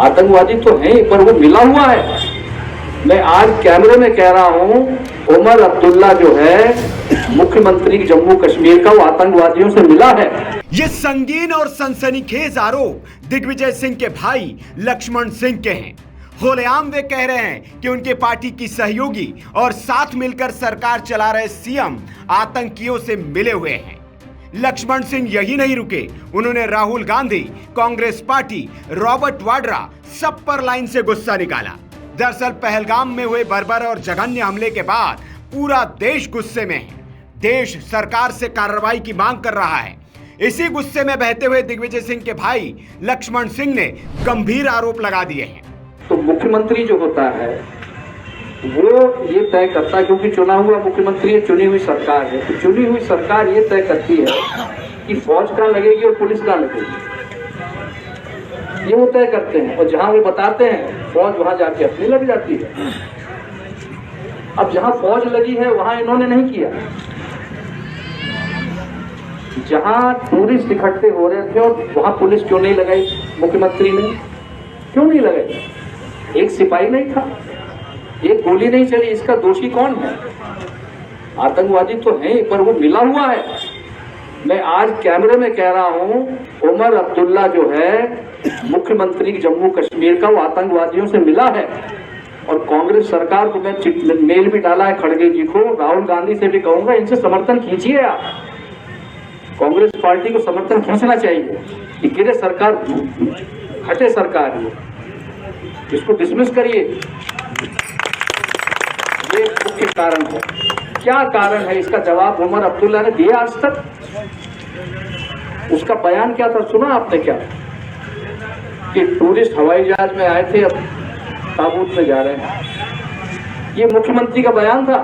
आतंकवादी तो हैं पर वो मिला हुआ है। मैं आज कैमरे में कह रहा हूं, उमर अब्दुल्ला जो है मुख्यमंत्री जम्मू कश्मीर का, वो आतंकवादियों से मिला है। ये संगीन और सनसनीखेज आरोप दिग्विजय सिंह के भाई लक्ष्मण सिंह के हैं। खुलेआम वे कह रहे हैं कि उनके पार्टी की सहयोगी और साथ मिलकर सरकार चला रहे सीएम आतंकियों से मिले हुए हैं। लक्ष्मण सिंह यही नहीं रुके, उन्होंने राहुल गांधी, कांग्रेस पार्टी, रॉबर्ट वाड्रा सब पर लाइन से गुस्सा निकाला। दरअसल पहलगाम में हुए बर्बर और जघन्य हमले के बाद पूरा देश गुस्से में है। देश सरकार से कार्रवाई की मांग कर रहा है। इसी गुस्से में बहते हुए दिग्विजय सिंह के भाई लक्ष्मण सिंह ने गंभीर आरोप लगा दिए हैं। तो मुख्यमंत्री जो होता है वो ये तय करता है, क्योंकि चुना हुआ मुख्यमंत्री है, चुनी हुई सरकार है, तो चुनी हुई सरकार ये तय करती है कि फौज कहाँ लगेगी और पुलिस कहाँ लगेगी, ये वो तय करते हैं। और जहां वो बताते हैं फौज वहां जाके अपनी लग जाती है। अब जहां फौज लगी है वहां इन्होंने नहीं किया। जहां टूरिस्ट इकट्ठे हो रहे थे और वहां पुलिस क्यों नहीं लगाई मुख्यमंत्री ने? क्यों नहीं लगाई? एक सिपाही नहीं था, एक गोली नहीं चली, इसका दोषी कौन है? आतंकवादी तो हैं पर वो मिला हुआ है। मैं आज कैमरे में कह रहा हूं, उमर अब्दुल्ला जो है मुख्यमंत्री जम्मू कश्मीर का, वो आतंकवादियों से मिला है। और कांग्रेस सरकार को मैं मेल भी डाला है खड़गे जी को, राहुल गांधी से भी कहूंगा इनसे समर्थन खींचिए। आप कांग्रेस पार्टी को समर्थन खींचना चाहिए कि गिरे सरकार, हटे सरकार, इसको डिसमिस करिए। ये मुख्य कारण है। क्या कारण है इसका जवाब उमर अब्दुल्ला ने दिया आज तक? उसका बयान क्या था सुना आपने? क्या कि टूरिस्ट हवाई जहाज में आए थे, अब ताबूत में जा रहे हैं, ये मुख्यमंत्री का बयान था।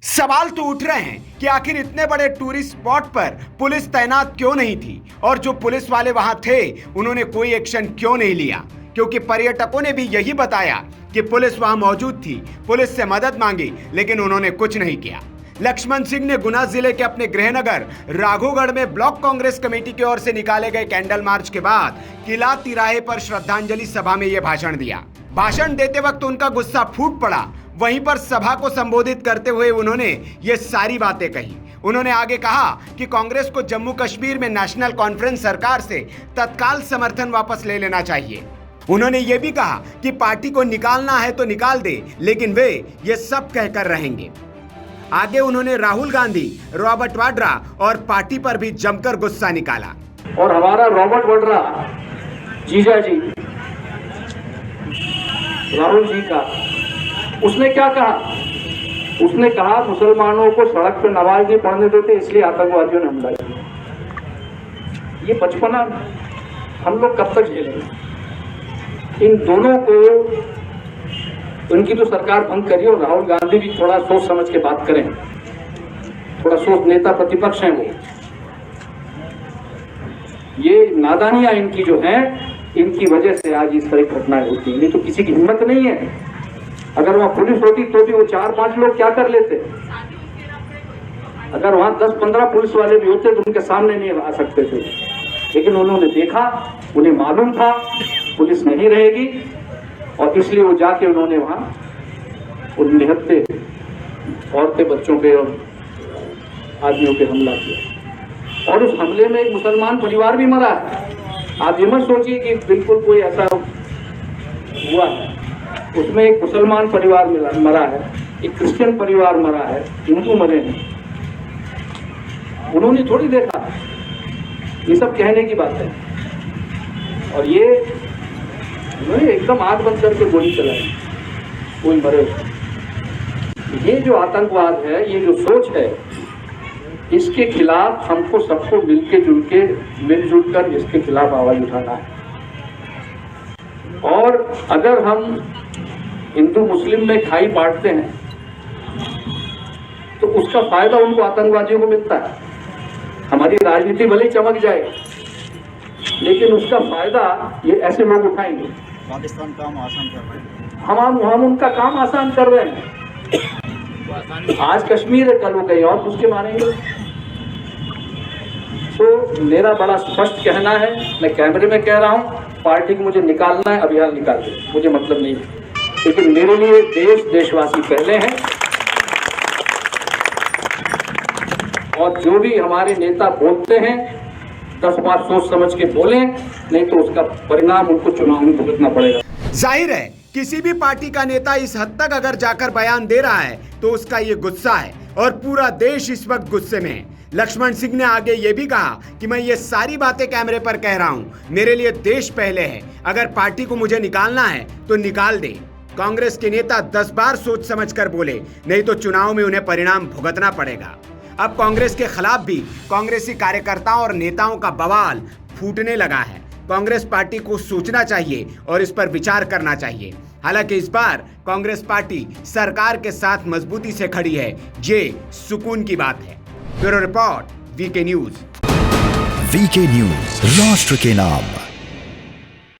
सवाल तो उठ रहे हैं कि आखिर इतने बड़े टूरिस्ट स्पॉट पर पुलिस तैनात क्यों नहीं थी, और जो पुलिस वाले वहां थे उन्होंने कोई एक्शन क्यों नहीं लिया? क्योंकि पर्यटकों ने भी यही बताया कि पुलिस वहां मौजूद थी, पुलिस से मदद मांगी, लेकिन उन्होंने कुछ नहीं किया। लक्ष्मण सिंह ने गुना जिले के अपने गृहनगर राघोगढ़ में ब्लॉक कांग्रेस कमेटी की ओर से निकाले गए कैंडल मार्च के बाद किला तिराहे पर श्रद्धांजलि सभा में यह भाषण दिया। भाषण देते वक्त उनका गुस्सा फूट पड़ा। वहीं पर सभा को संबोधित करते हुए उन्होंने ये सारी बातें कही। उन्होंने आगे कहा कि कांग्रेस को जम्मू कश्मीर में नेशनल कॉन्फ्रेंस सरकार से तत्काल समर्थन वापस ले लेना चाहिए। उन्होंने ये भी कहा कि पार्टी को निकालना है तो निकाल दे, लेकिन वे ये सब कहकर रहेंगे। आगे उन्होंने राहुल गांधी, रॉबर्ट वाड्रा और पार्टी पर भी जमकर गुस्सा निकाला। और हमारा रॉबर्ट वाड्रा जीजा जी, राहुल जी का, उसने क्या कहा? उसने कहा मुसलमानों को सड़क पर नमाज नहीं पढ़ने देते इसलिए आतंकवादियों ने हमला किया। ये बचपना हम लोग कब तक झेलेंगे? इन दोनों को, उनकी तो सरकार भंग करी, और राहुल गांधी भी थोड़ा सोच समझ के बात करें, थोड़ा सोच, नेता प्रतिपक्ष हैं वो। ये नादानियां इनकी जो हैं, इनकी वजह से आज इस तरह की घटनाएं होती हैं। नहीं तो किसी की हिम्मत नहीं है। अगर वहां पुलिस होती तो भी वो 4-5 लोग क्या कर लेते? अगर वहां 10-15 पुलिस वाले भी होते तो उनके सामने नहीं आ सकते थे। लेकिन उन्होंने देखा, उन्हें मालूम था पुलिस नहीं रहेगी, और इसलिए वो जाके उन्होंने वहां उन निहत्थे औरतें, बच्चों पे और आदमियों पे हमला किया। और उस हमले में एक मुसलमान परिवार भी मरा है। आप ये मत सोचिए कि बिल्कुल कोई ऐसा हुआ है। उसमें एक मुसलमान परिवार मरा है, एक क्रिश्चियन परिवार मरा है, हिंदू मरे हैं। उन्होंने थोड़ी देखा, ये सब कहने की बात है। और ये उन्होंने एकदम आंख बंद करके गोली चलाई, कोई मरे। ये जो आतंकवाद है, ये जो सोच है, इसके खिलाफ हमको सबको मिलजुल कर इसके खिलाफ आवाज उठाना है। और अगर हम हिंदू मुस्लिम में खाई बांटते हैं तो उसका फायदा उनको, आतंकवादियों को मिलता है। हमारी राजनीति भले ही चमक जाए, लेकिन उसका फायदा ये ऐसे लोग उठाएंगे। पाकिस्तान काम आसान कर रहे हैं, हम उनका काम आसान कर रहे हैं। आज कश्मीर है, कल वो कहीं और घुस के मारेंगे। तो मेरा बड़ा स्पष्ट कहना है, मैं कैमरे में कह रहा हूं, पार्टी को मुझे निकालना है, अभियान निकाल दे, मुझे मतलब नहीं है। लेकिन मेरे लिए देशवासी पहले हैं, और जो भी हमारे नेता बोलते हैं 10 बार सोच समझ के बोलें, नहीं तो उसका परिणाम उनको चुनाव में भुगतना पड़ेगा। जाहिर है किसी भी पार्टी का नेता इस हद तक अगर जाकर बयान दे रहा है तो उसका ये गुस्सा है, और पूरा देश इस वक्त गुस्से में है। लक्ष्मण सिंह ने आगे ये भी कहा कि मैं ये सारी बातें कैमरे पर कह रहा हूं, मेरे लिए देश पहले है, अगर पार्टी को मुझे निकालना है तो निकाल दे। कांग्रेस के नेता 10 बार सोच समझकर बोले, नहीं तो चुनाव में उन्हें परिणाम भुगतना पड़ेगा। अब कांग्रेस के खिलाफ भी कांग्रेसी कार्यकर्ताओं और नेताओं का बवाल फूटने लगा है। कांग्रेस पार्टी को सोचना चाहिए और इस पर विचार करना चाहिए। हालांकि इस बार कांग्रेस पार्टी सरकार के साथ मजबूती से खड़ी है, ये सुकून की बात है। Bureau report, VK news. VK news, राष्ट्र के नाम।